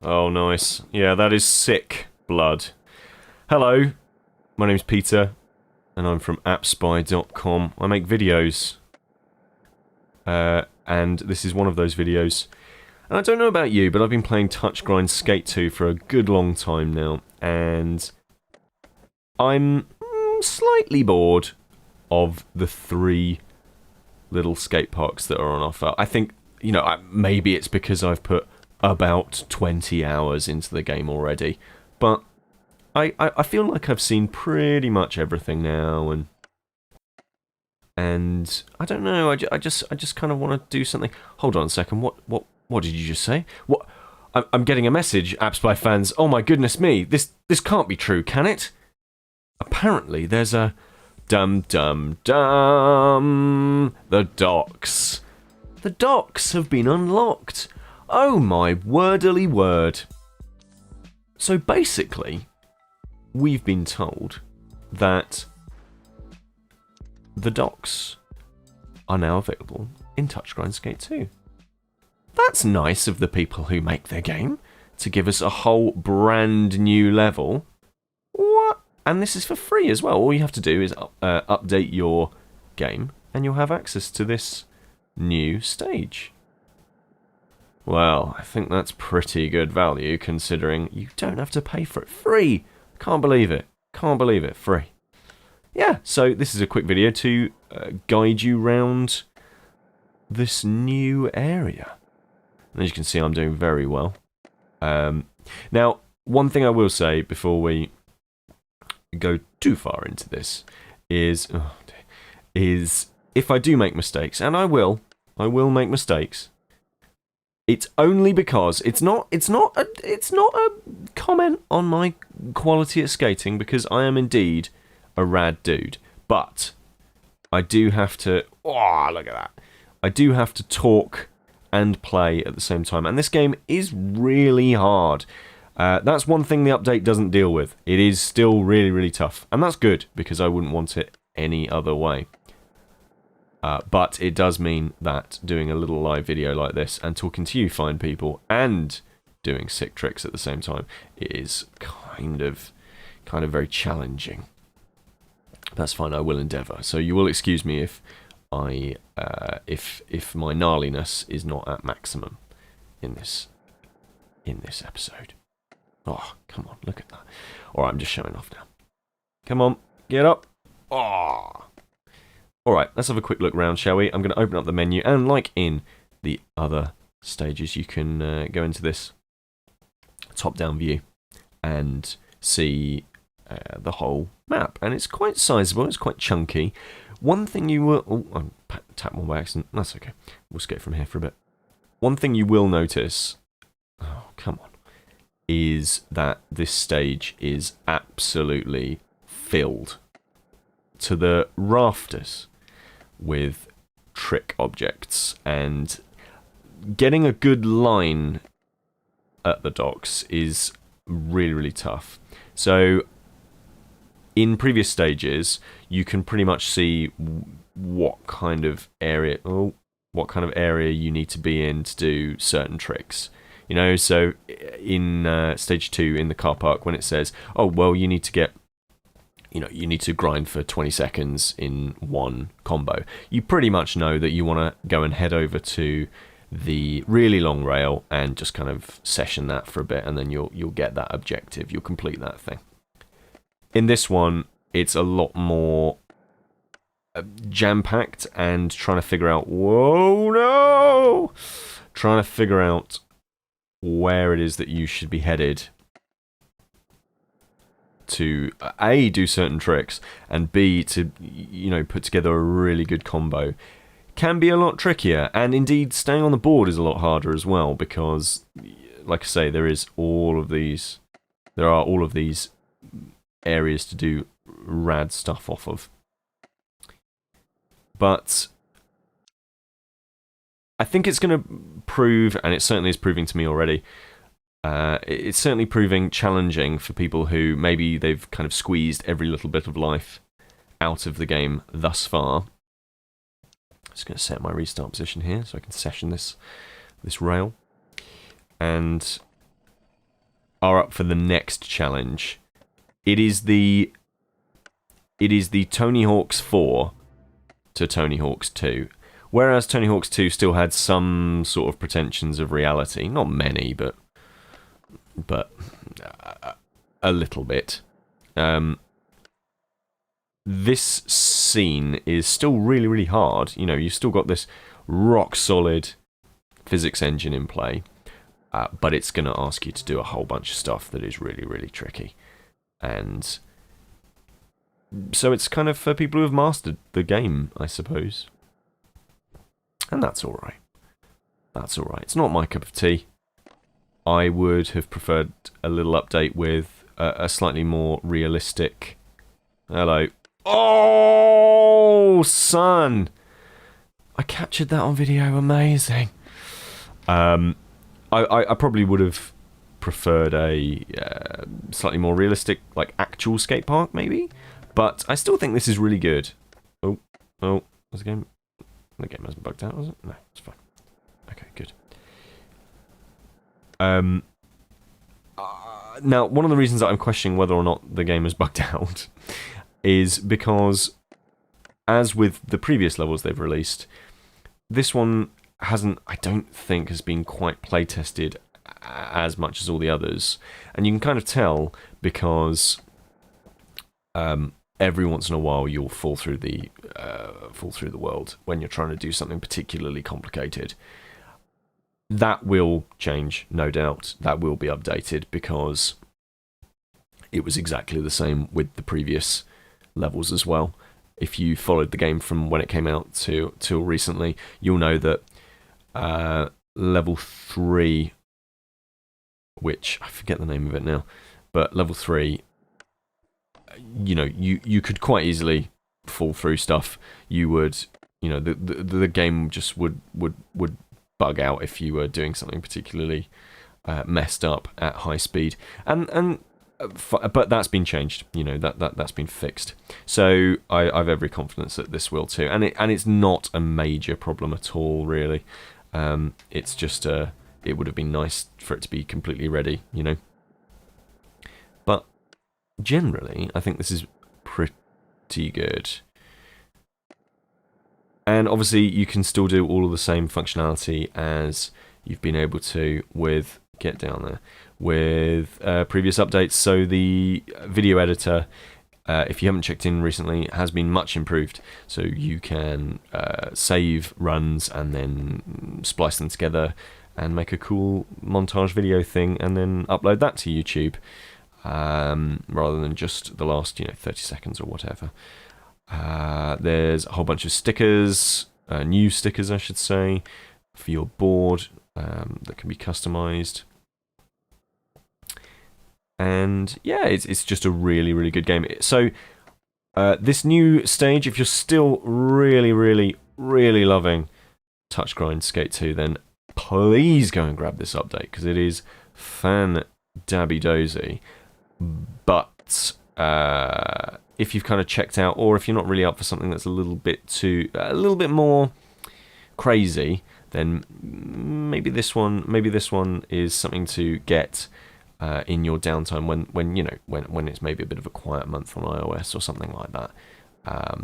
Oh, nice. Yeah, that is sick blood. Hello, my name's Peter, and I'm from appspy.com. I make videos, and this is one of those videos. And I don't know about you, but I've been playing Touchgrind Skate 2 for a good long time now, and I'm slightly bored of the 3 little skate parks that are on offer. I think, you know, maybe it's because I've put about 20 hours into the game already, but I feel like I've seen pretty much everything now, and I don't know. I just kind of want to do something. Hold on a second. What did you just say? What? I'm getting a message, AppSpy fans. Oh my goodness me! This can't be true, can it? Apparently, there's a dum. The docks. The docks have been unlocked. Oh my wordily word. So basically, we've been told that the docks are now available in Touchgrind Skate 2. That's nice of the people who make their game to give us a whole brand new level. What? And this is for free as well. All you have to do is update your game and you'll have access to this new stage. Well, I think that's pretty good value considering you don't have to pay for it. Free! Can't believe it. Can't believe it. Free. Yeah, so this is a quick video to guide you round this new area. And as you can see, I'm doing very well. Now, one thing I will say before we go too far into this is if I do make mistakes, and I will make mistakes. It's only because it's not a comment on my quality at skating, because I am indeed a rad dude. But I do have to. Oh, look at that! I do have to talk and play at the same time, and this game is really hard. That's one thing the update doesn't deal with. It is still really, really tough, and that's good because I wouldn't want it any other way. But it does mean that doing a little live video like this and talking to you fine people and doing sick tricks at the same time is kind of very challenging. That's fine, I will endeavour. So you will excuse me if if my gnarliness is not at maximum in this episode. Oh, come on, look at that. Alright, I'm just showing off now. Come on, get up. Oh. Alright, let's have a quick look round, shall we? I'm going to open up the menu, and like in the other stages, you can go into this top-down view and see the whole map. And it's quite sizable, it's quite chunky. One thing you will... Oh, I tapped one by accident. That's okay. We'll skate from here for a bit. One thing you will notice... Oh, come on. Is that this stage is absolutely filled to the rafters with trick objects, and getting a good line at the docks is really, really tough. So in previous stages, you can pretty much see what kind of area you need to be in to do certain tricks. You know, so in stage 2 in the car park, when it says, "Oh, well, you need to get, you need to grind for 20 seconds in one combo," you pretty much know that you want to go and head over to the really long rail and just kind of session that for a bit, and then you'll get that objective. You'll complete that thing. In this one, it's a lot more jam-packed and trying to figure out... Whoa, no! Trying to figure out where it is that you should be headed to A, do certain tricks, and B, to put together a really good combo can be a lot trickier. And indeed, staying on the board is a lot harder as well, because, like I say, there are all of these areas to do rad stuff off of. But I think it's going to prove, and it certainly is proving to me already, it's certainly proving challenging for people who maybe they've kind of squeezed every little bit of life out of the game thus far. Just going to set my restart position here so I can session this rail. And are up for the next challenge. It is the Tony Hawk's 4 to Tony Hawk's 2. Whereas Tony Hawk's 2 still had some sort of pretensions of reality. Not many, but a little bit. This scene is still really, really hard. You know, you've still got this rock-solid physics engine in play, but it's going to ask you to do a whole bunch of stuff that is really, really tricky. And so it's kind of for people who have mastered the game, I suppose. And that's alright. That's alright. It's not my cup of tea. I would have preferred a little update with a slightly more realistic... Hello. Oh, son! I captured that on video. Amazing. I probably would have preferred a slightly more realistic, like, actual skate park, maybe? But I still think this is really good. Oh, was the game... The game hasn't bugged out, has it? No, it's fine. Okay, good. Now, one of the reasons that I'm questioning whether or not the game has bugged out is because, as with the previous levels they've released, this one hasn't, I don't think, has been quite play-tested as much as all the others. And you can kind of tell because every once in a while you'll fall through the world when you're trying to do something particularly complicated. That will change, no doubt. That will be updated because it was exactly the same with the previous levels as well. If you followed the game from when it came out till recently, you'll know that level 3, which I forget the name of it now, but level 3, you know, you could quite easily fall through stuff. You would, you know, the game just would bug out if you were doing something particularly messed up at high speed, but that's been changed. You know, that's been fixed. So I've every confidence that this will too, and it's not a major problem at all, really. It's just it would have been nice for it to be completely ready, you know. But generally, I think this is pretty good. And obviously, you can still do all of the same functionality as you've been able to with get down there with previous updates. So the video editor, if you haven't checked in recently, has been much improved. So you can save runs and then splice them together and make a cool montage video thing and then upload that to YouTube, rather than just the last 30 seconds or whatever. There's a whole bunch of stickers, new stickers I should say, for your board that can be customized. And yeah, it's just a really, really good game. So this new stage, if you're still really, really, really loving Touchgrind Skate 2, then please go and grab this update, because it is fan-dabby-dozy. But if you've kind of checked out, or if you're not really up for something that's a little bit more crazy, then maybe this one is something to get in your downtime when it's maybe a bit of a quiet month on iOS or something like that.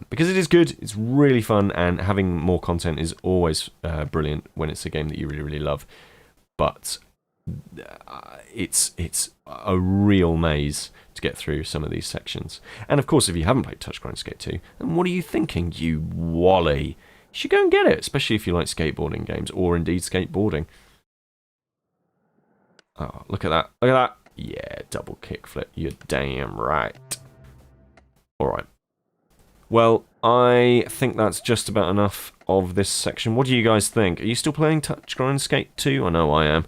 Because it is good, it's really fun, and having more content is always brilliant when it's a game that you really, really love. But it's a real maze to get through some of these sections. And of course, if you haven't played Touchgrind Skate 2, then what are you thinking, you wally? You should go and get it, especially if you like skateboarding games, or indeed skateboarding. Oh, look at that. Look at that. Yeah, double kickflip. You're damn right. Alright. Well, I think that's just about enough of this section. What do you guys think? Are you still playing Touchgrind Skate 2? I know I am.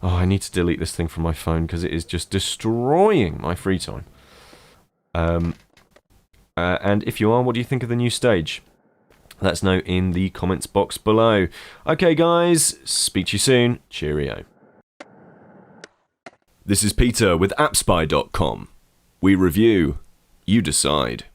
Oh, I need to delete this thing from my phone because it is just destroying my free time. And if you are, what do you think of the new stage? Let us know in the comments box below. Okay, guys, speak to you soon. Cheerio. This is Peter with AppSpy.com. We review, you decide.